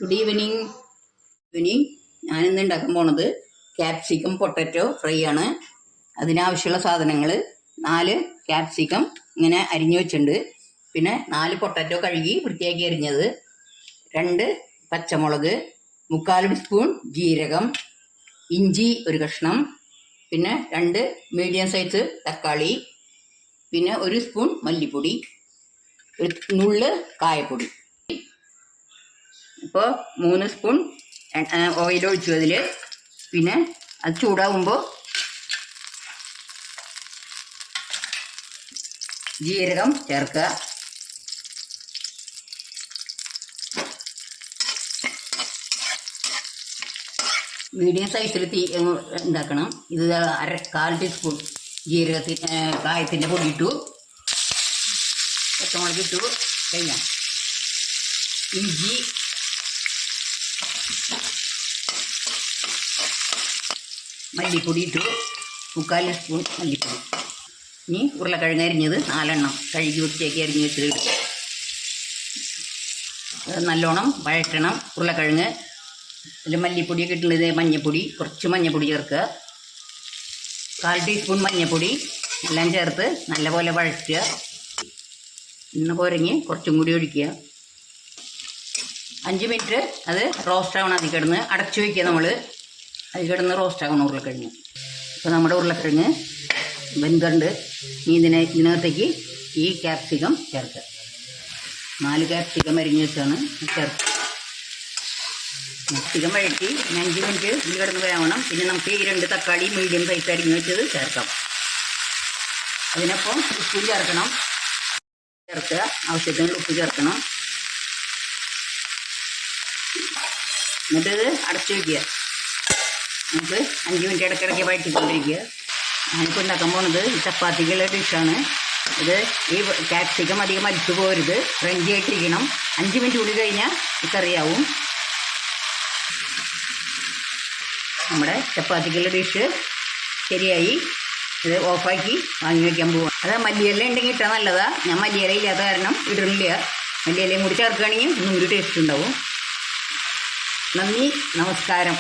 Good evening. ഞാനിന്ന് ഉണ്ടാക്കാൻ പോണത് ക്യാപ്സിക്കം പൊട്ടറ്റോ ഫ്രൈ ആണ്. അതിനാവശ്യമുള്ള സാധനങ്ങൾ 4 ക്യാപ്സിക്കം ഇങ്ങനെ അരിഞ്ഞു വെച്ചിട്ടുണ്ട്. പിന്നെ 4 പൊട്ടറ്റോ കഴുകി വൃത്തിയാക്കി അരിഞ്ഞത്, 2 പച്ചമുളക്, 3/4 സ്പൂൺ ജീരകം, ഇഞ്ചി 1 കഷ്ണം, പിന്നെ 2 മീഡിയം സൈസ് തക്കാളി, പിന്നെ 1 സ്പൂൺ മല്ലിപ്പൊടി, 1 നുള്ള് കായപ്പൊടി. ഇപ്പോൾ 3 സ്പൂൺ ഓയിൽ ഒഴിച്ചു അതിൽ. പിന്നെ അത് ചൂടാകുമ്പോൾ ജീരകം ചേർക്കുക. മീഡിയം സൈസിൽ ഉണ്ടാക്കണം. ഇത് 1/4 ടീസ്പൂൺ കായത്തിൻ്റെ പൊടി ഇട്ടു, പച്ചമുളക് ഇട്ടു, കഴിയാം. ഇഞ്ചി, മല്ലിപ്പൊടി ഇട്ടു, 3/4 സ്പൂൺ മല്ലിപ്പൊടി. ഇനി ഉരുളക്കിഴങ്ങ് അരിഞ്ഞത് 4 എണ്ണം കഴുകി വൃത്തിയാക്കി അരിഞ്ഞ് വെച്ചിട്ട് നല്ലോണം വഴറ്റണം. ഉരുളക്കിഴങ്ങ് അതിൽ മല്ലിപ്പൊടിയൊക്കെ ഇട്ടുള്ളത്, മഞ്ഞൾപ്പൊടി, കുറച്ച് മഞ്ഞൾപ്പൊടി ചേർക്കുക, 1/4 ടീസ്പൂൺ മഞ്ഞൾപ്പൊടി എല്ലാം ചേർത്ത് നല്ലപോലെ വഴറ്റുക. ഇന്ന് പോരങ്ങി കുറച്ചും കൂടി ഒഴിക്കുക. 5 മിനിറ്റ് അത് റോസ്റ്റ് ആവണം. അതിൽ കിടന്ന് അടച്ചു വയ്ക്കുക. നമ്മൾ അതിൽ കിടന്ന് റോസ്റ്റ് ആകണം ഉരുളക്കിഴങ്ങ്. ഇപ്പോൾ നമ്മുടെ ഉരുളക്കിഴങ്ങ് വെന്തുണ്ട്. ഇനി ഇതിനകത്തേക്ക് ഈ ക്യാപ്സിക്കം ചേർക്കുക. 4 ക്യാപ്സിക്കം അരിഞ്ഞ് വെച്ചാണ് ചേർക്കുക. ക്യാപ്സിക്കം വഴറ്റി 5 മിനിറ്റ് ഇതിൽ കിടന്ന് വേവണം. പിന്നെ നമുക്ക് ഈ 2 തക്കാളി മീഡിയം സൈസ് അരിഞ്ഞ് വെച്ചത് ചേർക്കാം. അതിനൊപ്പം ഉപ്പ് ചേർക്കണം. ചേർക്കുക, ആവശ്യത്തിന് ഉപ്പ് ചേർക്കണം. എന്നിട്ട് ഇത് അടച്ചു വയ്ക്കുക. നമുക്ക് 5 മിനിറ്റ് ഇടയ്ക്കിടയ്ക്ക് വഴറ്റിക്കൊണ്ടിരിക്കുക. ഞാനിപ്പോൾ ഉണ്ടാക്കാൻ പോകുന്നത് ചപ്പാത്തിക്കുള്ള ഡിഷാണ്. ഇത് ഈ ക്യാപ്സിക്കം അധികം മരിച്ചു പോരുത്, ഫ്രഞ്ചി ആയിട്ടിരിക്കണം. 5 മിനിറ്റ് കൂടി കഴിഞ്ഞാൽ കറിയാവും. നമ്മുടെ ചപ്പാത്തിക്കുള്ള ഡിഷ് ശരിയായി. ഇത് ഓഫാക്കി വാങ്ങി വയ്ക്കാൻ പോവാം. അത് മല്ലിയില ഉണ്ടെങ്കിൽ ഇട്ടാൽ നല്ലതാണ്. ഞാൻ മല്ലിയില ഇല്ലാത്ത കാരണം ഇടുന്നില്ല. മല്ലിയിലയും കൂടി ചേർക്കുകയാണെങ്കിൽ ഒന്നും കൂടി ടേസ്റ്റ് ഉണ്ടാവും. നന്ദി, നമസ്കാരം.